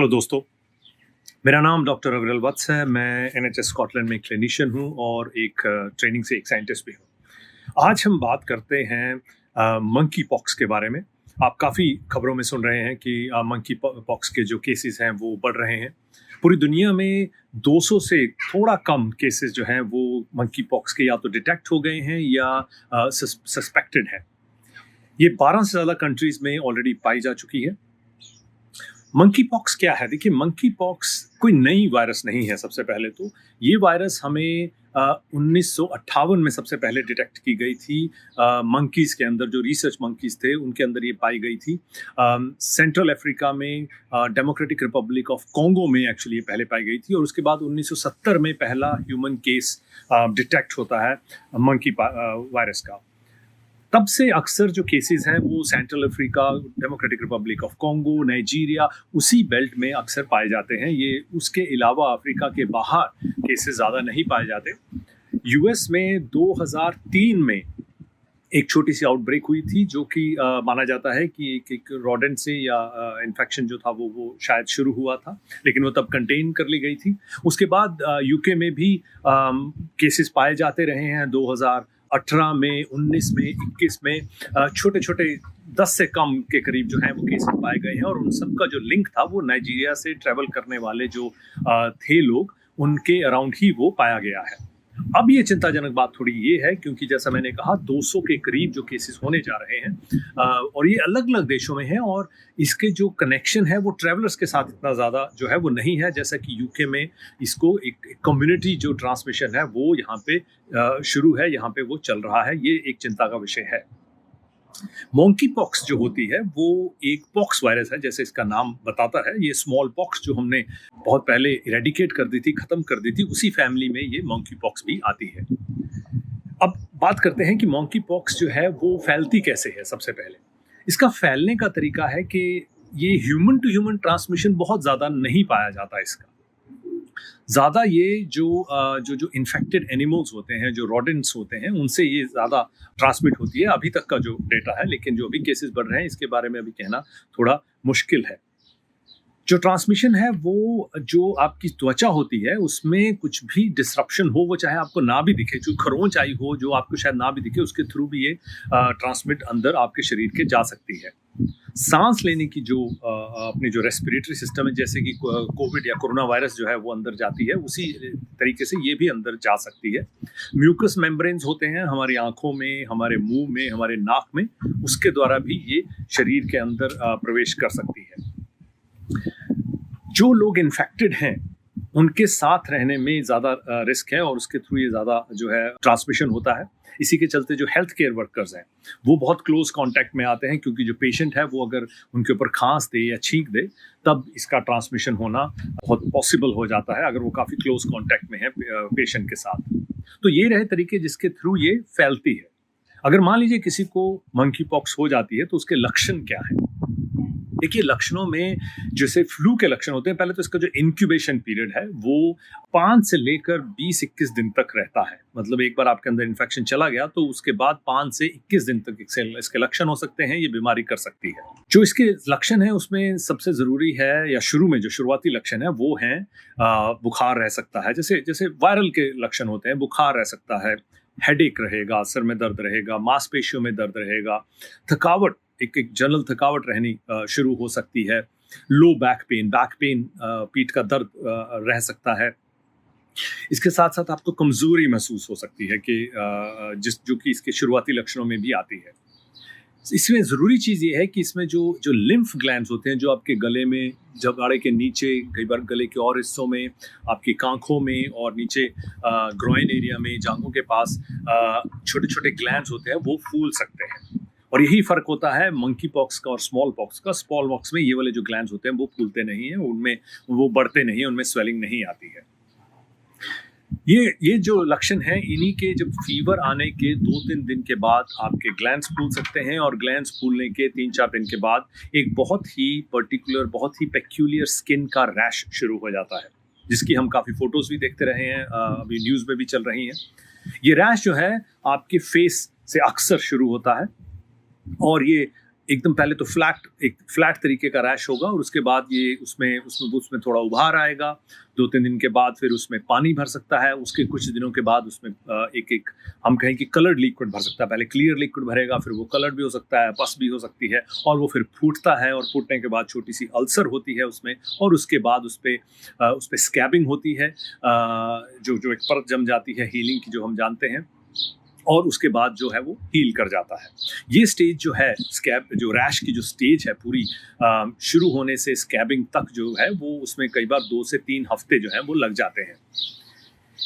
Hello दोस्तों, मेरा नाम डॉक्टर अविरल वत्स है। मैं एनएचएस स्कॉटलैंड में क्लिनिशियन हूँ और एक ट्रेनिंग से एक साइंटिस्ट भी हूँ। आज हम बात करते हैं मंकी पॉक्स के बारे में। आप काफ़ी खबरों में सुन रहे हैं कि मंकी पॉक्स के जो केसेस हैं वो बढ़ रहे हैं। पूरी दुनिया में 200 से थोड़ा कम केसेस जो हैं वो मंकी पॉक्स के या तो डिटेक्ट हो गए हैं या सस्पेक्टेड हैं। ये 12 से ज़्यादा कंट्रीज़ में ऑलरेडी पाई जा चुकी है। मंकी पॉक्स क्या है? देखिए, मंकी पॉक्स कोई नई वायरस नहीं है। सबसे पहले तो ये वायरस हमें 1958 में सबसे पहले डिटेक्ट की गई थी। मंकीज़ के अंदर, जो रिसर्च मंकीज़ थे उनके अंदर ये पाई गई थी। सेंट्रल अफ्रीका में, डेमोक्रेटिक रिपब्लिक ऑफ कॉन्गो में एक्चुअली ये पहले पाई गई थी और उसके बाद 1970 में पहला ह्यूमन केस डिटेक्ट होता है मंकी वायरस का। तब से अक्सर जो केसेस हैं वो central Africa, democratic Republic of Congo, Nigeria, उसी बेल्ट में अक्सर पाए जाते हैं। ये उसके अलावा अफ्रीका के बाहर केसेस ज़्यादा नहीं पाए जाते। यूएस में 2003 में एक छोटी सी आउटब्रेक हुई थी जो कि माना जाता है कि एक रोडेंट से या इन्फेक्शन जो था वो शायद शुरू हुआ था, लेकिन वो तब कंटेन कर ली गई थी। उसके बाद यूके में भी केसेस पाए जाते रहे हैं। 2018 में, 19 में, 21 में छोटे छोटे 10 से कम के करीब जो हैं वो केसेस पाए गए हैं और उन सब का जो लिंक था वो नाइजीरिया से ट्रैवल करने वाले जो थे लोग, उनके अराउंड ही वो पाया गया है। अब ये चिंताजनक बात थोड़ी ये है क्योंकि जैसा मैंने कहा 200 के करीब जो केसेस होने जा रहे हैं और ये अलग अलग देशों में हैं और इसके जो कनेक्शन है वो ट्रैवलर्स के साथ इतना ज़्यादा जो है वो नहीं है। जैसा कि यूके में इसको एक कम्युनिटी जो ट्रांसमिशन है वो यहाँ पे शुरू है, यहाँ पे वो चल रहा है। ये एक चिंता का विषय है। मंकी पॉक्स जो होती है वो एक पॉक्स वायरस है, जैसे इसका नाम बताता है। ये स्मॉल पॉक्स जो हमने बहुत पहले इरेडिकेट कर दी थी, खत्म कर दी थी, उसी फैमिली में ये मंकी पॉक्स भी आती है। अब बात करते हैं कि मंकी पॉक्स जो है वो फैलती कैसे है। सबसे पहले इसका फैलने का तरीका है कि ये ह्यूमन टू ह्यूमन ट्रांसमिशन बहुत ज़्यादा नहीं पाया जाता। इसका ज़्यादा ये जो इन्फेक्टेड एनिमल्स होते हैं, जो रोडेंट्स होते हैं, उनसे ये ज़्यादा ट्रांसमिट होती है, अभी तक का जो डेटा है। लेकिन जो अभी केसेस बढ़ रहे हैं इसके बारे में अभी कहना थोड़ा मुश्किल है। जो ट्रांसमिशन है वो जो आपकी त्वचा होती है उसमें कुछ भी डिसरप्शन हो, वो चाहे आपको ना भी दिखे, जो खरोंच आई हो जो आपको शायद ना भी दिखे, उसके थ्रू भी ये ट्रांसमिट अंदर आपके शरीर के जा सकती है। सांस लेने की जो अपनी जो रेस्पिरेटरी सिस्टम है, जैसे कि कोविड या कोरोना वायरस जो है वो अंदर जाती है, उसी तरीके से ये भी अंदर जा सकती है। म्यूकस मेम्ब्रेन्स होते हैं हमारी आंखों में, हमारे मुंह में, हमारे नाक में, उसके द्वारा भी ये शरीर के अंदर प्रवेश कर सकती है। जो लोग इन्फेक्टेड हैं उनके साथ रहने में ज़्यादा रिस्क है और उसके थ्रू ये ज़्यादा जो है ट्रांसमिशन होता है। इसी के चलते जो हेल्थ केयर वर्कर्स हैं वो बहुत क्लोज कांटेक्ट में आते हैं, क्योंकि जो पेशेंट है वो अगर उनके ऊपर खांस दे या छींक दे तब इसका ट्रांसमिशन होना बहुत पॉसिबल हो जाता है, अगर वो काफ़ी क्लोज कांटेक्ट में है पेशेंट के साथ। तो ये रहे तरीके जिसके थ्रू ये फैलती है। अगर मान लीजिए किसी को मंकी पॉक्स हो जाती है तो उसके लक्षण क्या है? देखिए, लक्षणों में जैसे फ्लू के लक्षण होते हैं, पहले तो इसका जो इंक्यूबेशन पीरियड है वो 5 से लेकर 20-21 दिन तक रहता है। मतलब एक बार आपके अंदर इन्फेक्शन चला गया तो उसके बाद 5 से 21 दिन तक इसके लक्षण हो सकते हैं, ये बीमारी कर सकती है। जो इसके लक्षण है उसमें सबसे ज़रूरी है, या शुरू में जो शुरुआती लक्षण है वो हैं बुखार रह सकता है, जैसे वायरल के लक्षण होते हैं। बुखार रह सकता है, हेडेक रहेगा, सर में दर्द रहेगा, मांसपेशियों में दर्द रहेगा, थकावट, एक जनरल थकावट रहनी शुरू हो सकती है। लो बैक पेन, पीठ का दर्द रह सकता है। इसके साथ साथ आपको कमजोरी महसूस हो सकती है कि जो कि इसके शुरुआती लक्षणों में भी आती है। इसमें ज़रूरी चीज़ ये है कि इसमें जो लिम्फ ग्लैंड्स होते हैं, जो आपके गले में, जबड़े के नीचे, कई बार गले के और हिस्सों में, आपकी कांखों में और नीचे ग्रोइन एरिया में, जांघों के पास छोटे छोटे ग्लैंड्स होते हैं, वो फूल सकते हैं। और यही फ़र्क होता है मंकी पॉक्स का और स्मॉल पॉक्स का। स्मॉल पॉक्स में ये वाले जो ग्लैंड्स होते हैं वो फूलते नहीं हैं, उनमें वो बढ़ते नहीं हैं, उनमें स्वेलिंग नहीं आती है। ये जो लक्षण हैं, इन्हीं के जब फीवर आने के 2-3 दिन के बाद आपके ग्लैंड्स फूल सकते हैं और ग्लैंड्स फूलने के 3-4 दिन के बाद एक बहुत ही पर्टिकुलर, बहुत ही पेक्यूलियर स्किन का रैश शुरू हो जाता है, जिसकी हम काफ़ी फोटोज़ भी देखते रहे हैं, अभी न्यूज़ में भी चल रही हैं। ये रैश जो है आपके फेस से अक्सर शुरू होता है और ये एकदम पहले तो एक फ्लैट तरीके का रैश होगा और उसके बाद ये उसमें थोड़ा उभार आएगा। 2-3 दिन के बाद फिर उसमें पानी भर सकता है। उसके कुछ दिनों के बाद उसमें एक हम कहें कि कलर्ड लिक्विड भर सकता है। पहले क्लियर लिक्विड भरेगा, फिर वो कलर्ड भी हो सकता है, पस भी हो सकती है, और वो फिर फूटता है, और फूटने के बाद छोटी सी अल्सर होती है उसमें, और उसके बाद उस पे स्कैबिंग होती है, जो एक परत जम जाती है हीलिंग की, जो हम जानते हैं, और उसके बाद जो है वो हील कर जाता है। ये स्टेज जो है, स्कैब जो रैश की जो स्टेज है पूरी, शुरू होने से स्कैबिंग तक जो है वो, उसमें कई बार 2 से 3 हफ्ते जो है वो लग जाते हैं।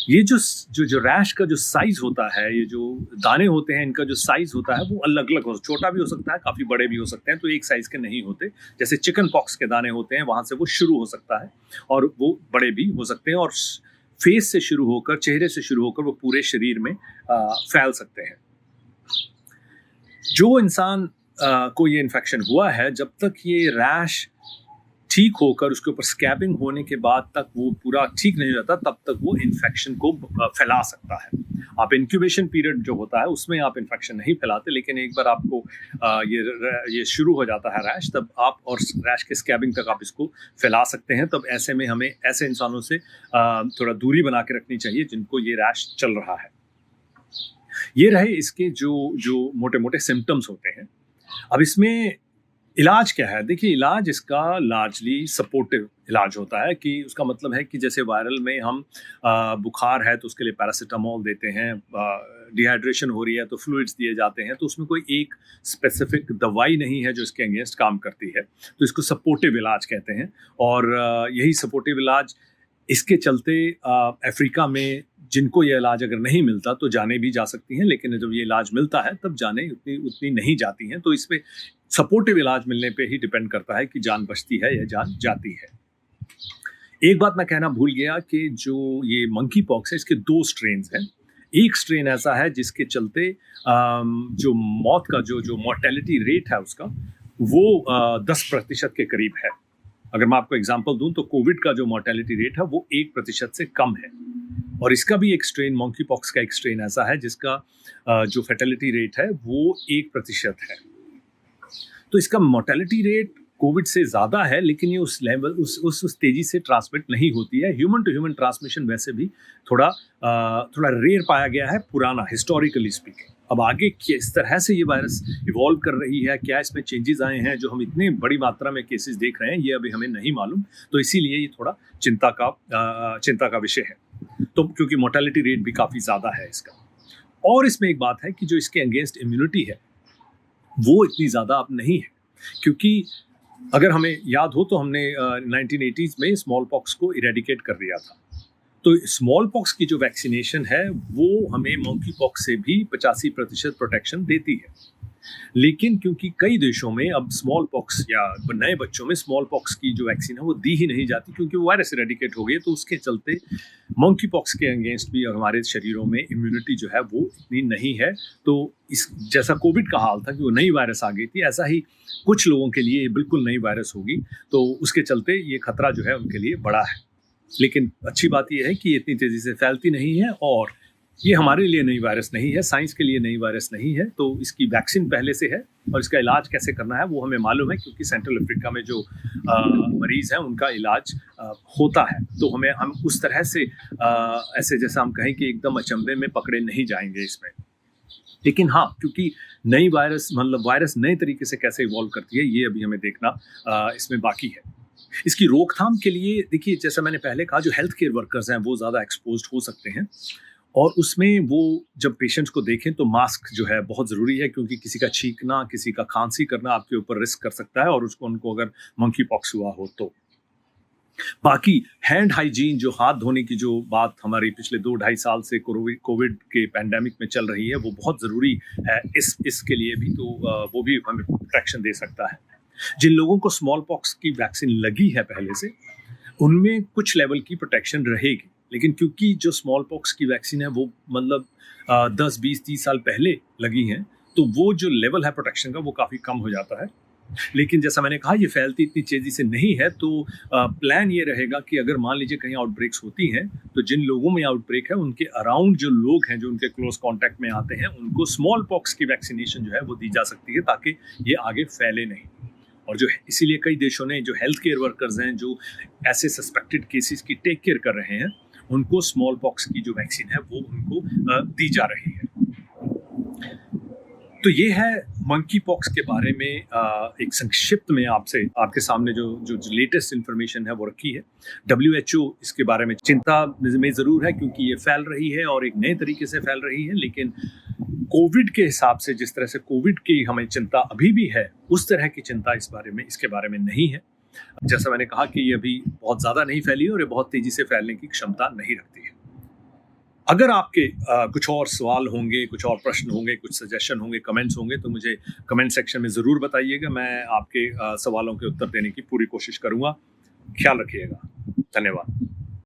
ये जो रैश का जो साइज होता है, ये जो दाने होते हैं, इनका जो साइज होता है वो अलग अलग हो, छोटा भी हो सकता है, काफ़ी बड़े भी हो सकते हैं, तो एक साइज के नहीं होते। जैसे चिकन पॉक्स के दाने होते हैं, वहाँ से वो शुरू हो सकता है, और वो बड़े भी हो सकते हैं, और फेस से शुरू होकर, चेहरे से शुरू होकर वो पूरे शरीर में फैल सकते हैं। जो इंसान को ये इन्फेक्शन हुआ है, जब तक ये रैश ठीक होकर उसके ऊपर स्कैबिंग होने के बाद तक वो पूरा ठीक नहीं हो जाता, तब तक वो इन्फेक्शन को फैला सकता है। आप इंक्यूबेशन पीरियड जो होता है उसमें आप इन्फेक्शन नहीं फैलाते, लेकिन एक बार आपको ये शुरू हो जाता है रैश, तब आप, और रैश के स्कैबिंग तक आप इसको फैला सकते हैं। तब ऐसे में हमें ऐसे इंसानों से थोड़ा दूरी बना के रखनी चाहिए जिनको ये रैश चल रहा है। ये रहे इसके जो मोटे मोटे सिम्टम्स होते हैं। अब इसमें इलाज क्या है? देखिए, इलाज इसका लार्जली सपोर्टिव इलाज होता है, कि उसका मतलब है कि जैसे वायरल में हम बुखार है तो उसके लिए पैरासिटामोल देते हैं, डिहाइड्रेशन हो रही है तो फ्लूइड्स दिए जाते हैं, तो उसमें कोई एक स्पेसिफिक दवाई नहीं है जो इसके अगेंस्ट काम करती है, तो इसको सपोर्टिव इलाज कहते हैं। और यही सपोर्टिव इलाज, इसके चलते अफ्रीका में जिनको ये इलाज अगर नहीं मिलता तो जाने भी जा सकती हैं, लेकिन जब ये इलाज मिलता है तब जाने उतनी नहीं जाती हैं। तो इस पे सपोर्टिव इलाज मिलने पे ही डिपेंड करता है कि जान बचती है या जान जाती है। एक बात मैं कहना भूल गया कि जो ये मंकी पॉक्स है, इसके 2 स्ट्रेन्स हैं। एक स्ट्रेन ऐसा है जिसके चलते जो मौत का जो मोर्टेलिटी रेट है उसका, वो 10% के करीब है। अगर मैं आपको एग्जांपल दूं तो कोविड का जो मोर्टेलिटी रेट है वो 1% से कम है, और इसका भी एक स्ट्रेन, मंकी पॉक्स का एक स्ट्रेन ऐसा है जिसका जो फैटेलिटी रेट है वो 1% है। तो इसका मोर्टेलिटी रेट कोविड से ज़्यादा है, लेकिन ये उस लेवल उस तेज़ी से ट्रांसमिट नहीं होती है। ह्यूमन टू ह्यूमन ट्रांसमिशन वैसे भी थोड़ा रेयर पाया गया है, पुराना, हिस्टोरिकली स्पीकिंग। अब आगे किस तरह से ये वायरस इवॉल्व कर रही है, क्या इसमें चेंजेस आए हैं जो हम इतने बड़ी मात्रा में केसेस देख रहे हैं, ये अभी हमें नहीं मालूम। तो इसीलिए ये थोड़ा चिंता का विषय है, तो क्योंकि मोर्टेलिटी रेट भी काफ़ी ज़्यादा है इसका। और इसमें एक बात है कि जो इसके अगेंस्ट इम्यूनिटी है वो इतनी ज़्यादा अब नहीं है, क्योंकि अगर हमें याद हो तो हमने 1980s में स्मॉल पॉक्स को इरेडिकेट कर दिया था। तो स्मॉल पॉक्स की जो वैक्सीनेशन है वो हमें मंकी पॉक्स से भी 85% प्रोटेक्शन देती है। लेकिन क्योंकि कई देशों में अब स्मॉल पॉक्स या नए बच्चों में स्मॉल पॉक्स की जो वैक्सीन है वो दी ही नहीं जाती, क्योंकि वो वायरस इरेडिकेट हो गई, तो उसके चलते मंकी पॉक्स के अगेंस्ट भी हमारे शरीरों में इम्यूनिटी जो है वो इतनी नहीं है। तो इस जैसा कोविड का हाल था कि वो नई वायरस आ गई थी, ऐसा ही कुछ लोगों के लिए बिल्कुल नई वायरस होगी, तो उसके चलते ये खतरा जो है उनके लिए बड़ा है। लेकिन अच्छी बात यह है कि ये इतनी तेज़ी से फैलती नहीं है, और ये हमारे लिए नई वायरस नहीं है, साइंस के लिए नई वायरस नहीं है। तो इसकी वैक्सीन पहले से है, और इसका इलाज कैसे करना है वो हमें मालूम है, क्योंकि सेंट्रल अफ्रीका में जो मरीज़ हैं उनका इलाज होता है। तो हम उस तरह से ऐसे जैसा हम कहें कि एकदम अचंभे में पकड़े नहीं जाएंगे इसमें। लेकिन हाँ, क्योंकि नई वायरस, मतलब वायरस नए तरीके से कैसे इवॉल्व करती है, ये अभी हमें देखना इसमें बाकी है। इसकी रोकथाम के लिए देखिए, जैसा मैंने पहले कहा, जो हेल्थ केयर वर्कर्स हैं वो ज़्यादा एक्सपोज्ड हो सकते हैं, और उसमें वो जब पेशेंट्स को देखें तो मास्क जो है बहुत ज़रूरी है, क्योंकि किसी का छींकना, किसी का खांसी करना आपके ऊपर रिस्क कर सकता है, और उनको अगर मंकी पॉक्स हुआ हो तो। बाकी हैंड हाइजीन, जो हाथ धोने की जो बात हमारी पिछले 2-2.5 साल से कोविड के पैंडेमिक में चल रही है, वो बहुत ज़रूरी है इसके लिए भी, तो वो भी हमें प्रोटेक्शन दे सकता है। जिन लोगों को स्मॉल पॉक्स की वैक्सीन लगी है पहले से, उनमें कुछ लेवल की प्रोटेक्शन रहेगी, लेकिन क्योंकि जो स्मॉल पॉक्स की वैक्सीन है वो मतलब 10, 20, 30 साल पहले लगी हैं, तो वो जो लेवल है प्रोटेक्शन का वो काफ़ी कम हो जाता है। लेकिन जैसा मैंने कहा ये फैलती इतनी तेज़ी से नहीं है, तो प्लान ये रहेगा कि अगर मान लीजिए कहीं आउटब्रेक्स होती हैं, तो जिन लोगों में आउटब्रेक है उनके अराउंड जो लोग हैं, जो उनके क्लोज़ कॉन्टैक्ट में आते हैं, उनको स्मॉल पॉक्स की वैक्सीनेशन जो है वो दी जा सकती है ताकि ये आगे फैले नहीं। और जो है इसीलिए कई देशों ने जो हेल्थ केयर वर्कर्स हैं, जो ऐसे सस्पेक्टेड केसेस की टेक केयर कर रहे हैं, उनको स्मॉल पॉक्स की जो वैक्सीन है वो उनको दी जा रही है। तो ये है मंकी पॉक्स के बारे में एक संक्षिप्त में आपसे आपके सामने जो जो लेटेस्ट इन्फॉर्मेशन है वो रखी है। डब्ल्यूएचओ इसके बारे में चिंता में ज़रूर है क्योंकि ये फैल रही है और एक नए तरीके से फैल रही है, लेकिन कोविड के हिसाब से जिस तरह से कोविड की हमें चिंता अभी भी है, उस तरह की चिंता इसके बारे में नहीं है। जैसा मैंने कहा कि ये अभी बहुत ज़्यादा नहीं फैली है और ये बहुत तेज़ी से फैलने की क्षमता नहीं रखती है। अगर आपके कुछ और सवाल होंगे, कुछ और प्रश्न होंगे, कुछ सजेशन होंगे, कमेंट्स होंगे, तो मुझे कमेंट सेक्शन में ज़रूर बताइएगा। मैं आपके सवालों के उत्तर देने की पूरी कोशिश करूँगा। ख्याल रखिएगा। धन्यवाद।